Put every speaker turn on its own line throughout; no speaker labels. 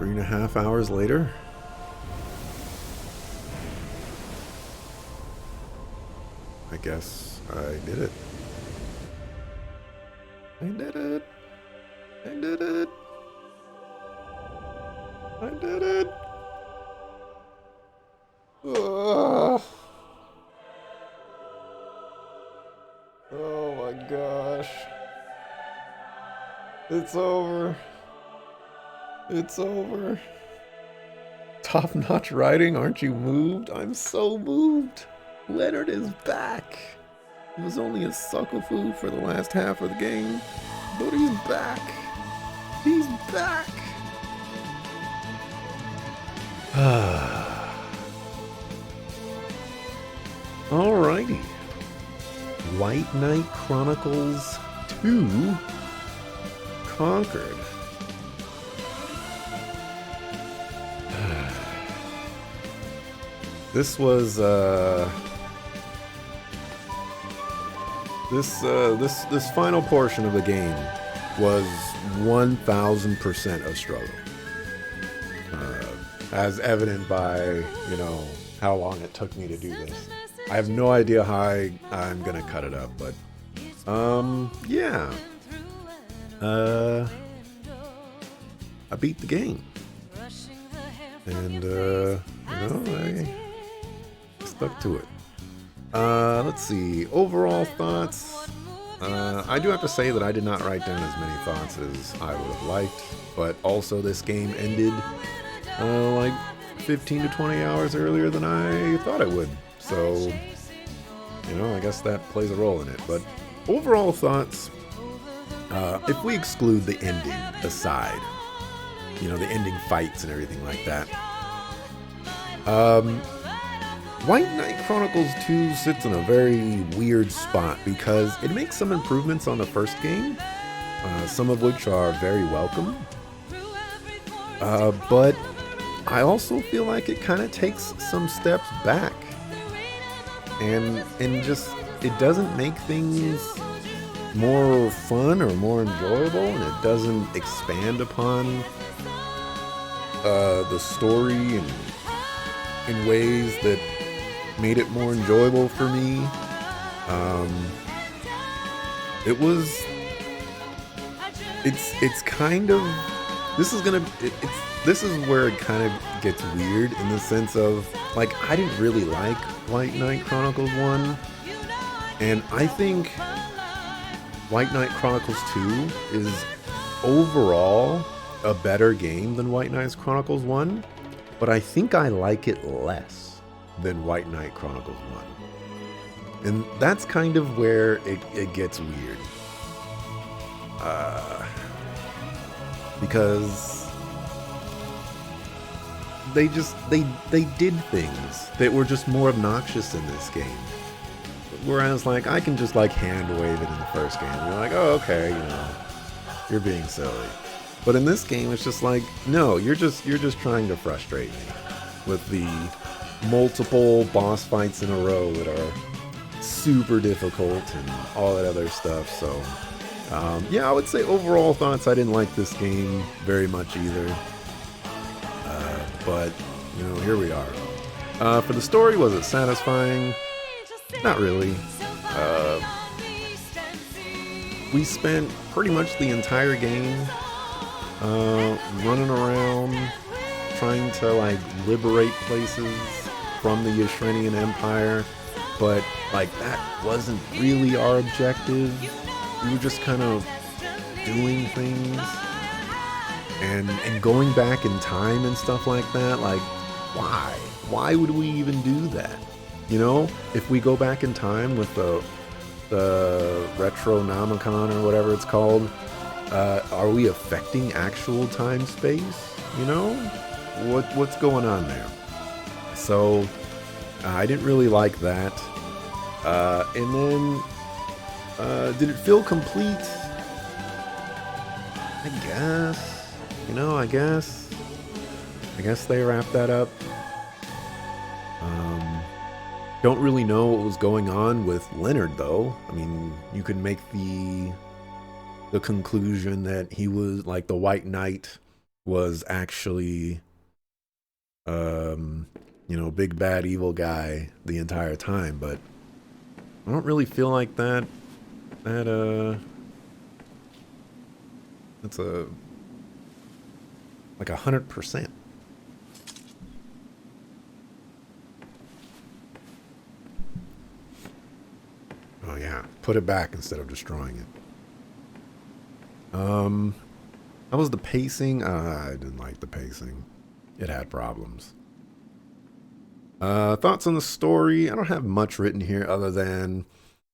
3.5 hours later. I guess I did it. I did it. I did it. I did it. Ugh. Oh my gosh. It's over. It's over. Top-notch writing, aren't you moved? I'm so moved. Leonard is back. He was only a sucker food for the last half of the game, but he's back. He's back. Alrighty. White Knight Chronicles 2 conquered. This was this final portion of the game was 1000% a struggle, as evident by, you know, how long it took me to do this. I have no idea how I'm gonna cut it up, but yeah, I beat the game, and I stuck to it. Let's see. Overall thoughts. I do have to say that I did not write down as many thoughts as I would have liked, but also this game ended like 15 to 20 hours earlier than I thought it would. So, you know, I guess that plays a role in it. But overall thoughts, if we exclude the ending aside, you know, the ending fights and everything like that, White Knight Chronicles 2 sits in a very weird spot because it makes some improvements on the first game, some of which are very welcome. But I also feel like it kind of takes some steps back. And just, it doesn't make things more fun or more enjoyable, and it doesn't expand upon the story and in ways that made it more enjoyable for me. It's kind of, this is where it kind of gets weird in the sense of, like, I didn't really like White Knight Chronicles 1, and I think White Knight Chronicles 2 is overall a better game than White Knight Chronicles 1, but I think I like it less than White Knight Chronicles 1. And that's kind of where it gets weird. Because they did things that were just more obnoxious in this game. Whereas, like, I can just, like, hand wave it in the first game. You're like, oh, okay, you know, you're being silly. But in this game, it's just like, no, you're just trying to frustrate me with the multiple boss fights in a row that are super difficult and all that other stuff. So, yeah, I would say overall thoughts, I didn't like this game very much either. But, you know, here we are. For the story, was it satisfying? Not really. We spent pretty much the entire game running around trying to, like, liberate places from the Yashrenian Empire, but, like, that wasn't really our objective. We were just kind of doing things and going back in time and stuff like that. Like, why would we even do that? You know, if we go back in time with the Retronomicon or whatever it's called, are we affecting actual time space? You know, what's going on there? So I didn't really like that. And then did it feel complete? I guess. You know, I guess they wrapped that up. Don't really know what was going on with Leonard, though. I mean, you could make the conclusion that he was, like, the White Knight was actually, big bad evil guy the entire time. But I don't really feel like that. That that's a like 100%. Oh yeah, put it back instead of destroying it. How was the pacing? I didn't like the pacing. It had problems. Thoughts on the story? I don't have much written here other than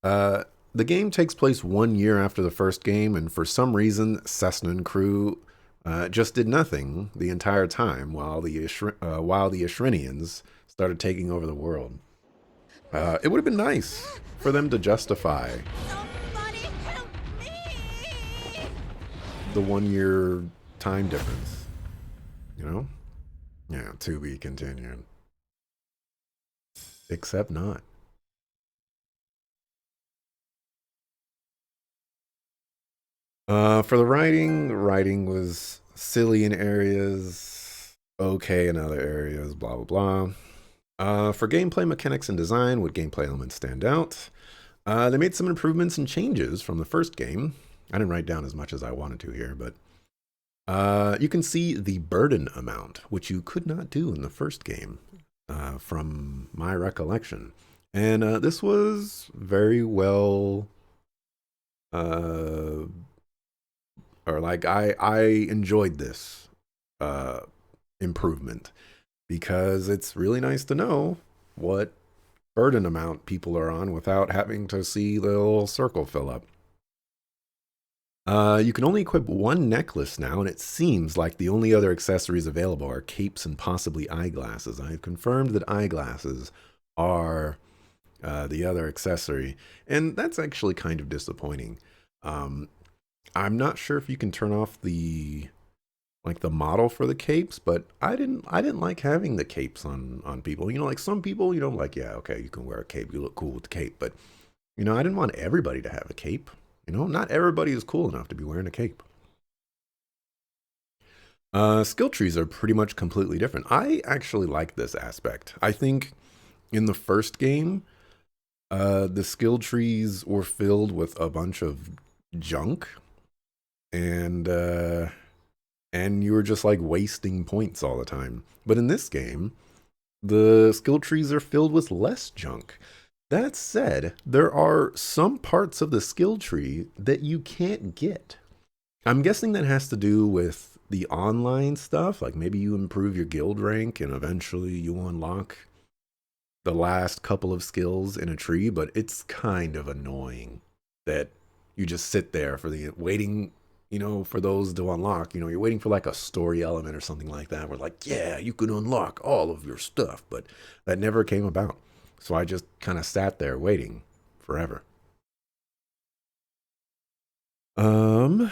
uh, the game takes place 1 year after the first game, and for some reason, Cessna and crew just did nothing the entire time while the Ashrinians started taking over the world. It would have been nice for them to justify
Somebody help me!
the 1 year time difference. You know? Yeah, to be continued. Except not. For the writing was silly in areas, okay in other areas, blah blah blah. For gameplay mechanics and design, would gameplay elements stand out? They made some improvements and changes from the first game. I didn't write down as much as I wanted to here, but you can see the burden amount, which you could not do in the first game, from my recollection. And this was very well, uh, or like I enjoyed this uh, improvement because it's really nice to know what burden amount people are on without having to see the little circle fill up. You can only equip one necklace now, and it seems like the only other accessories available are capes and possibly eyeglasses. I have confirmed that eyeglasses are the other accessory, and that's actually kind of disappointing. Um, I'm not sure if you can turn off the model for the capes, but I didn't like having the capes on people. Like some people, like, yeah, okay, you can wear a cape, you look cool with the cape, but I didn't want everybody to have a cape. Not everybody is cool enough to be wearing a cape. Skill trees are pretty much completely different. I actually like this aspect. I think in the first game, the skill trees were filled with a bunch of junk, and you were just like wasting points all the time. But in this game, the skill trees are filled with less junk. That said, there are some parts of the skill tree that you can't get. I'm guessing that has to do with the online stuff. Like maybe you improve your guild rank and eventually you unlock the last couple of skills in a tree, but it's kind of annoying that you just sit there for the waiting, for those to unlock. You're waiting for like a story element or something like that. Where like, yeah, you can unlock all of your stuff, but that never came about. So I just kind of sat there waiting forever. Um,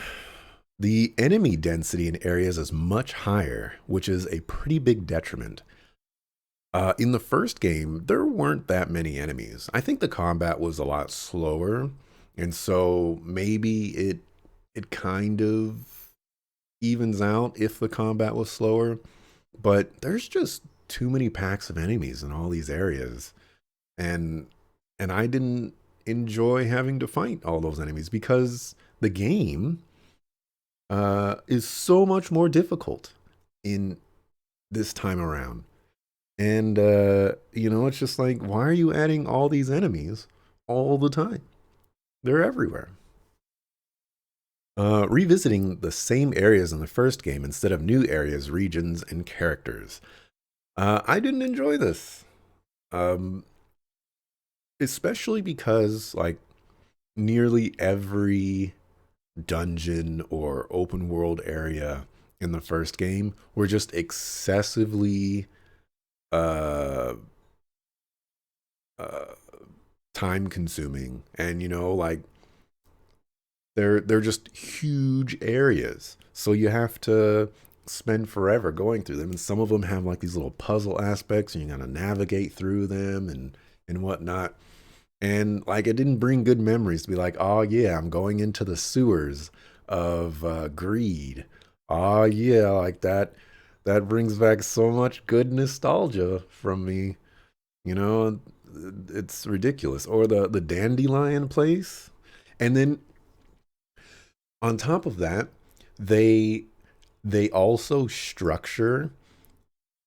the enemy density in areas is much higher, which is a pretty big detriment. In the first game, there weren't that many enemies. I think the combat was a lot slower, and so maybe it kind of evens out if the combat was slower. But there's just too many packs of enemies in all these areas, and I didn't enjoy having to fight all those enemies because the game is so much more difficult in this time around. And it's just like, why are you adding all these enemies all the time? They're everywhere. Revisiting the same areas in the first game instead of new areas, regions, and characters. I didn't enjoy this. Um, Especially because like nearly every dungeon or open world area in the first game were just excessively uh, uh time consuming, and like they're just huge areas, so you have to spend forever going through them, and some of them have like these little puzzle aspects and you gotta navigate through them and whatnot. And like it didn't bring good memories to be like, oh yeah, I'm going into the sewers of greed, Ah, yeah, like that. That brings back so much good nostalgia from me. You know, it's ridiculous. Or the dandelion place, and then on top of that, they they also structure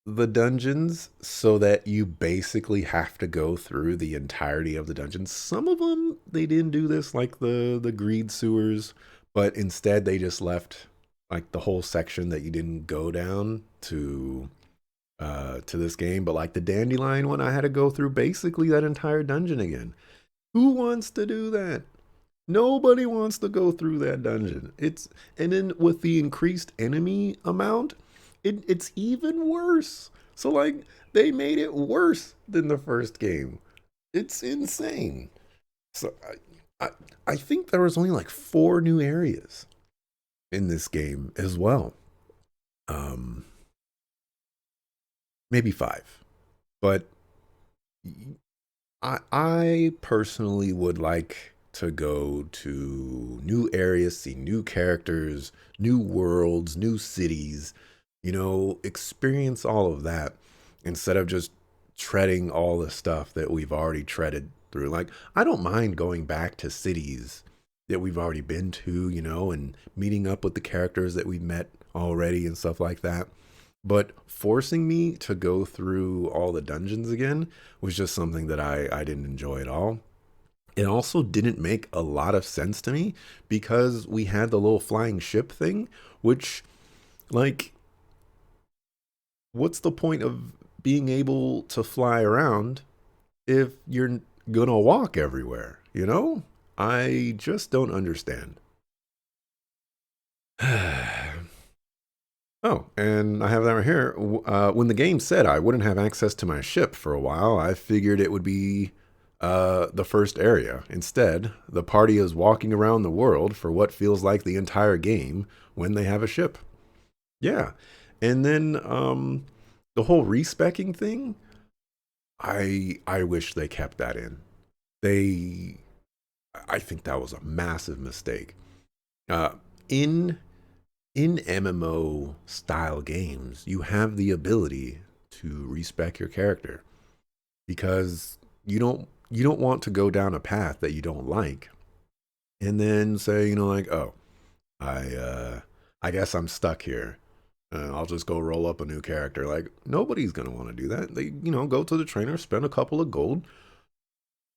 the dungeons so that you basically have to go through the entirety of the dungeons. Some of them they didn't do this, like the greed sewers, but instead they just left like the whole section that you didn't go down to this game. But like the dandelion one, I had to go through basically that entire dungeon again. Who wants to do that? Nobody wants to go through that dungeon. It's and then with the increased enemy amount, it's even worse. So like they made it worse than the first game. It's insane. So I think there was only like 4 new areas in this game as well. Um, maybe 5, but I personally would like to go to new areas, see new characters, new worlds, new cities, experience all of that instead of just treading all the stuff that we've already treaded through. Like, I don't mind going back to cities that we've already been to, and meeting up with the characters that we've met already and stuff like that. But forcing me to go through all the dungeons again was just something that I didn't enjoy at all. It also didn't make a lot of sense to me because we had the little flying ship thing, which, like, what's the point of being able to fly around if you're gonna walk everywhere? I just don't understand. Oh, and I have that right here. When the game said I wouldn't have access to my ship for a while, I figured it would be the first area. Instead, the party is walking around the world for what feels like the entire game when they have a ship. Yeah. And then the whole respecking thing, I wish they kept that in. They I think that was a massive mistake. Uh in in MMO style games, you have the ability to respec your character because you don't want to go down a path that you don't like and then say, like, oh, I guess I'm stuck here. I'll just go roll up a new character. Like, nobody's gonna want to do that. They, go to the trainer, spend a couple of gold,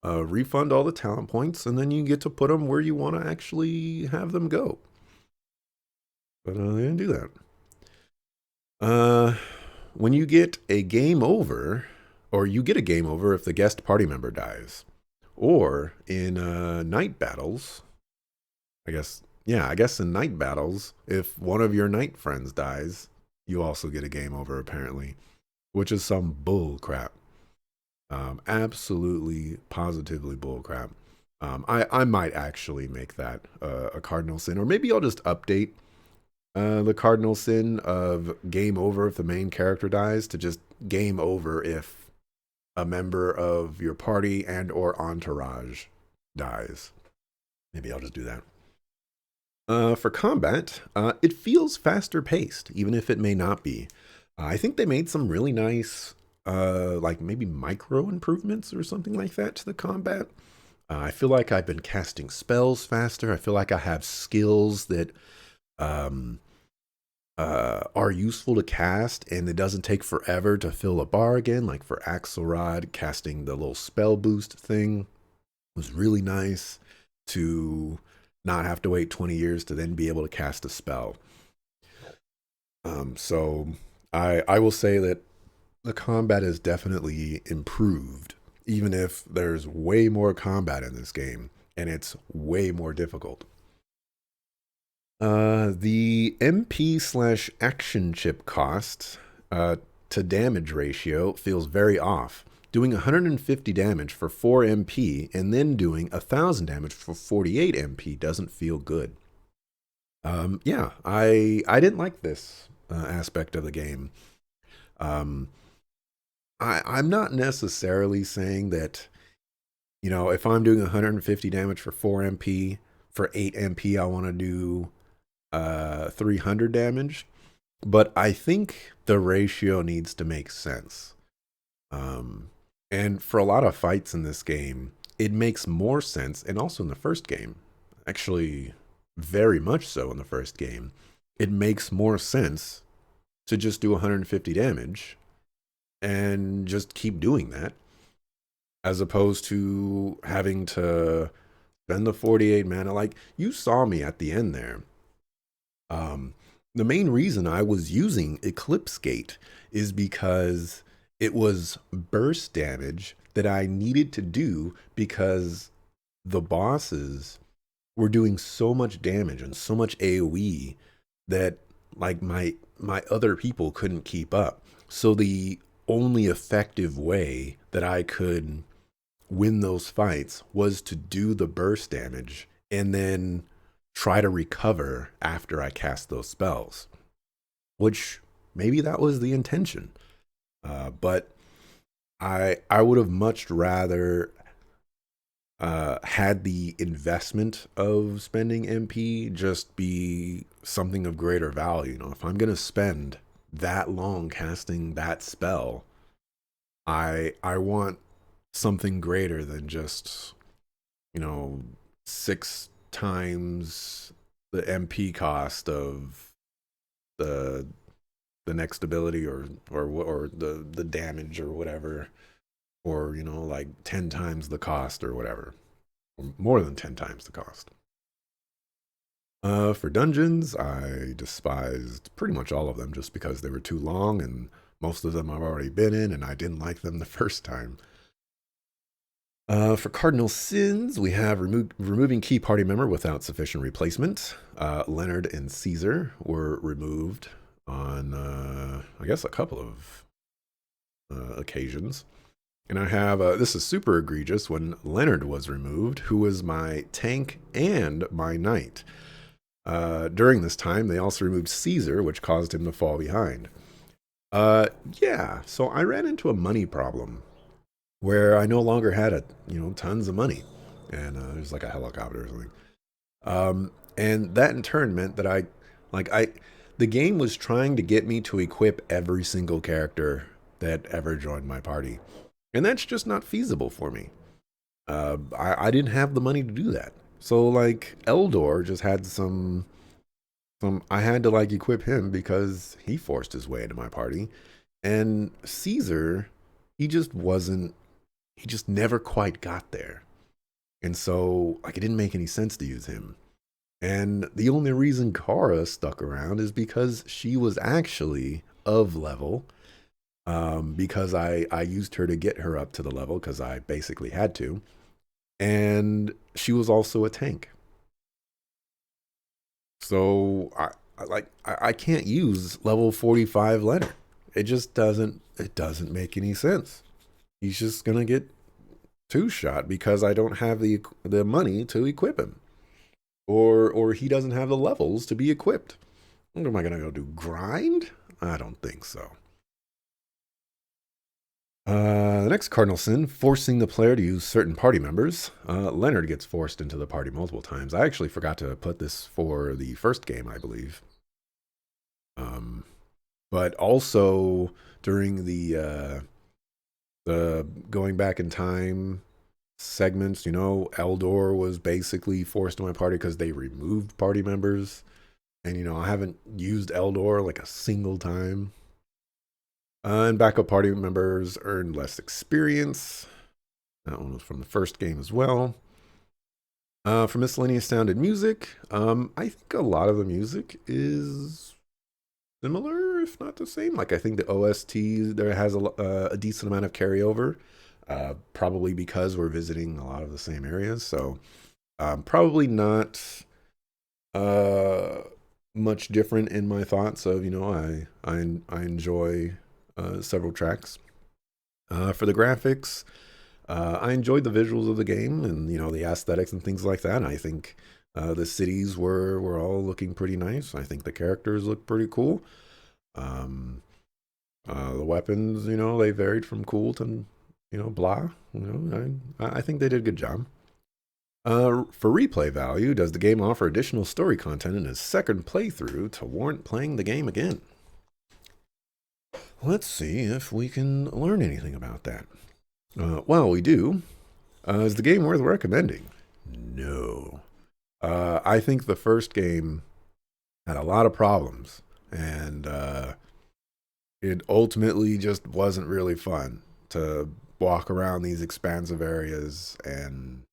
refund all the talent points, and then you get to put them where you want to actually have them go. But they didn't do that. Uh, when you get a game over, or you get a game over if the guest party member dies, or in night battles, I guess in night battles, if one of your night friends dies, you also get a game over apparently, which is some bull crap. Absolutely, positively bull crap. I might actually make that a cardinal sin, or maybe I'll just update the cardinal sin of game over if the main character dies to just game over if a member of your party and or entourage dies. Maybe I'll just do that. For combat, it feels faster paced, even if it may not be. I think they made some really nice, like maybe micro improvements or something like that to the combat. I feel like I've been casting spells faster. I feel like I have skills that um, are useful to cast, and it doesn't take forever to fill a bar again. Like for Axelrod, casting the little spell boost thing was really nice to not have to wait 20 years to then be able to cast a spell. So I will say that the combat is definitely improved, even if there's way more combat in this game and it's way more difficult. The MP slash action chip cost to damage ratio feels very off. Doing 150 damage for 4 MP and then doing 1,000 damage for 48 MP doesn't feel good. Yeah, I didn't like this aspect of the game. Um, I'm not necessarily saying that, if I'm doing 150 damage for 4 MP, for 8 MP, I want to do 300 damage, but I think the ratio needs to make sense. Um, and for a lot of fights in this game, it makes more sense, and also in the first game, actually, very much so in the first game, it makes more sense to just do 150 damage and just keep doing that as opposed to having to spend the 48 mana. Like, you saw me at the end there. Um, the main reason I was using Eclipse Gate is because it was burst damage that I needed to do because the bosses were doing so much damage and so much AoE that like my other people couldn't keep up. So the only effective way that I could win those fights was to do the burst damage and then try to recover after I cast those spells, which maybe that was the intention. But I would have much rather had the investment of spending MP just be something of greater value. You know, if I'm gonna spend that long casting that spell, I want something greater than just, you know, 6 times the MP cost of the the next ability, or the damage or whatever, or you know, like 10 times the cost or whatever, or more than 10 times the cost. For dungeons, I despised pretty much all of them just because they were too long, and most of them I've already been in, and I didn't like them the first time. For cardinal sins, we have removing key party member without sufficient replacement. Leonard and Caesar were removed on, I guess, a couple of occasions. And I have, this is super egregious, when Leonard was removed, who was my tank and my knight. During this time, they also removed Caesar, which caused him to fall behind. Yeah, so I ran into a money problem where I no longer had tons of money, and there's like a helicopter or something. And that in turn meant that the game was trying to get me to equip every single character that ever joined my party, and that's just not feasible for me. I didn't have the money to do that, so like Eldor just had some. I had to like equip him because he forced his way into my party, and Caesar, he just wasn't he just never quite got there. And so, like, it didn't make any sense to use him. And the only reason Kara stuck around is because she was actually of level. Because I used her to get her up to the level because I basically had to. And she was also a tank. So I can't use level 45 Leonard. It doesn't make any sense. He's just gonna get two shot because I don't have the money to equip him, or he doesn't have the levels to be equipped. What am I gonna go do? Grind? I don't think so. The next cardinal sin: forcing the player to use certain party members. Leonard gets forced into the party multiple times. I actually forgot to put this for the first game, I believe. Um, but also during the going back in time segments, Eldor was basically forced to my party because they removed party members. And, I haven't used Eldor like a single time. And backup party members earned less experience. That one was from the first game as well. For miscellaneous sounded music, I think a lot of the music is similar, if not the same. Like, I think the OST there has a decent amount of carryover, probably because we're visiting a lot of the same areas. So, probably not much different in my thoughts of, I enjoy several tracks. For the graphics, I enjoyed the visuals of the game and the aesthetics and things like that. I think the cities were all looking pretty nice. I think the characters look pretty cool. The weapons, they varied from cool to blah. I think they did a good job. For replay value, does the game offer additional story content in a second playthrough to warrant playing the game again? Let's see if we can learn anything about that. Well, we do. Is the game worth recommending? No. I think the first game had a lot of problems, and it ultimately just wasn't really fun to walk around these expansive areas and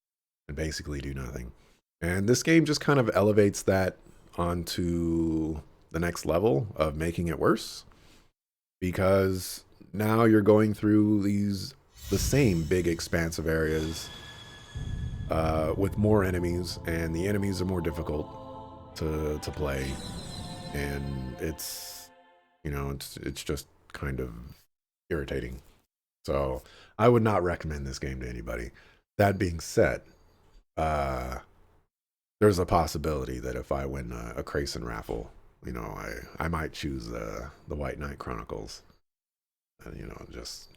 basically do nothing. And this game just kind of elevates that onto the next level of making it worse, because now you're going through the same big expansive areas with more enemies, and the enemies are more difficult to play, and it's just kind of irritating. So I would not recommend this game to anybody. That being said, uh, there's a possibility that if I win a Crayson raffle, I might choose the White Knight Chronicles. And just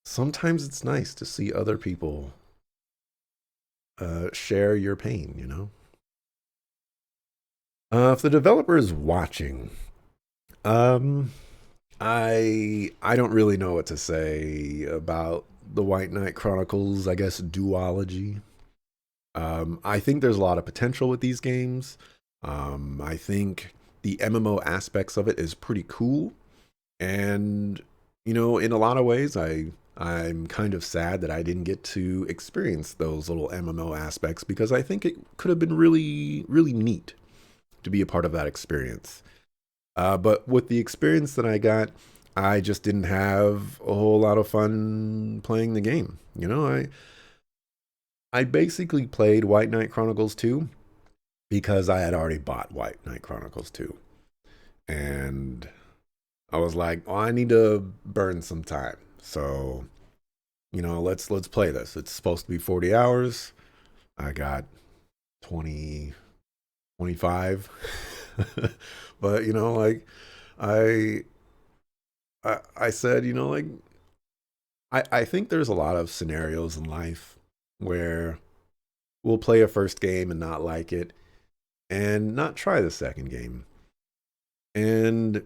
sometimes it's nice to see other people share your pain. If the developer is watching, um, I don't really know what to say about the White Knight Chronicles, I guess, duology. I think there's a lot of potential with these games. I think the MMO aspects of it is pretty cool, and in a lot of ways, I'm kind of sad that I didn't get to experience those little MMO aspects, because I think it could have been really, really neat to be a part of that experience. But with the experience that I got, I just didn't have a whole lot of fun playing the game. I basically played White Knight Chronicles 2 because I had already bought White Knight Chronicles 2. And I was like, oh, I need to burn some time. So, let's play this. It's supposed to be 40 hours. I got 20, 25. But, like I I said, I think there's a lot of scenarios in life where we'll play a first game and not like it and not try the second game. And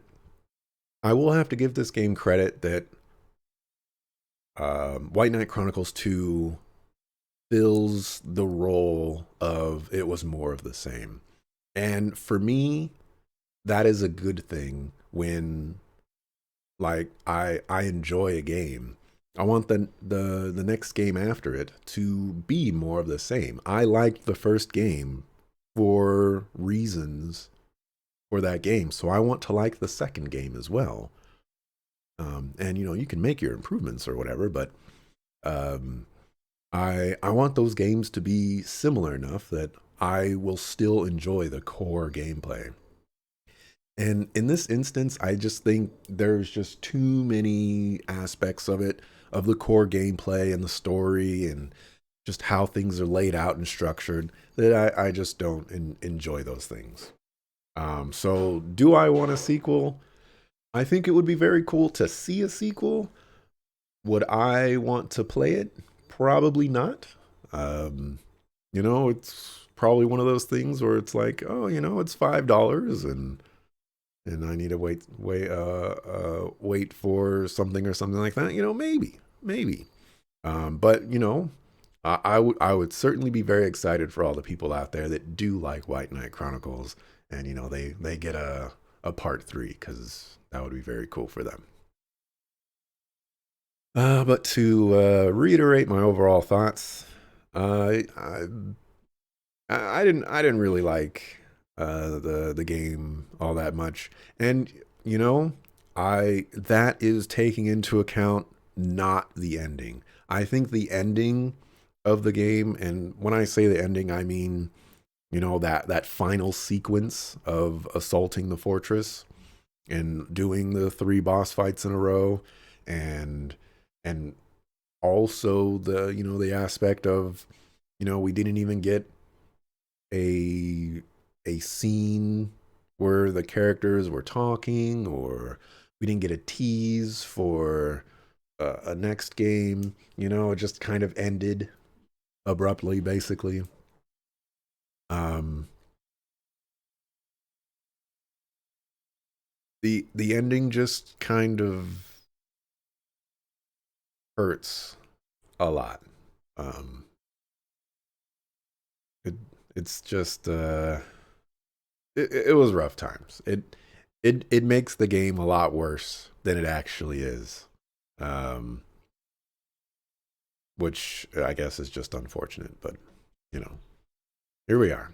I will have to give this game credit that White Knight Chronicles 2 fills the role of it was more of the same. And for me, that is a good thing when like I enjoy a game. I want the next game after it to be more of the same. I liked the first game for reasons for that game, so I want to like the second game as well. And you can make your improvements or whatever, but um, I want those games to be similar enough that I will still enjoy the core gameplay. And in this instance, I just think there's just too many aspects of it, of the core gameplay and the story and just how things are laid out and structured, that I just don't enjoy those things. So, do I want a sequel? I think it would be very cool to see a sequel. Would I want to play it? Probably not. Um, it's probably one of those things where it's like, oh, it's $5 and I need to wait for something or something like that. Maybe. But I would certainly be very excited for all the people out there that do like White Knight Chronicles, and they get a part 3, because that would be very cool for them. But to reiterate my overall thoughts, uh, I, I didn't really like the game all that much, and I that is taking into account not the ending. I think the ending of the game, and when I say the ending, I mean that final sequence of assaulting the fortress and doing the 3 boss fights in a row, and and also the aspect of we didn't even get a a scene where the characters were talking, or we didn't get a tease for a next game. It just kind of ended abruptly, basically. Um, the ending just kind of hurts a lot. Um, it it's just it was rough times. It makes the game a lot worse than it actually is. Um, which I guess is just unfortunate, but you know, here we are.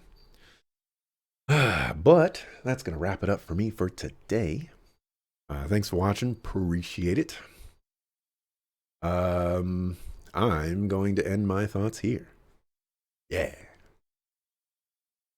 But that's going to wrap it up for me for today. Thanks for watching. Appreciate it. Um, I'm going to end my thoughts here. Yeah.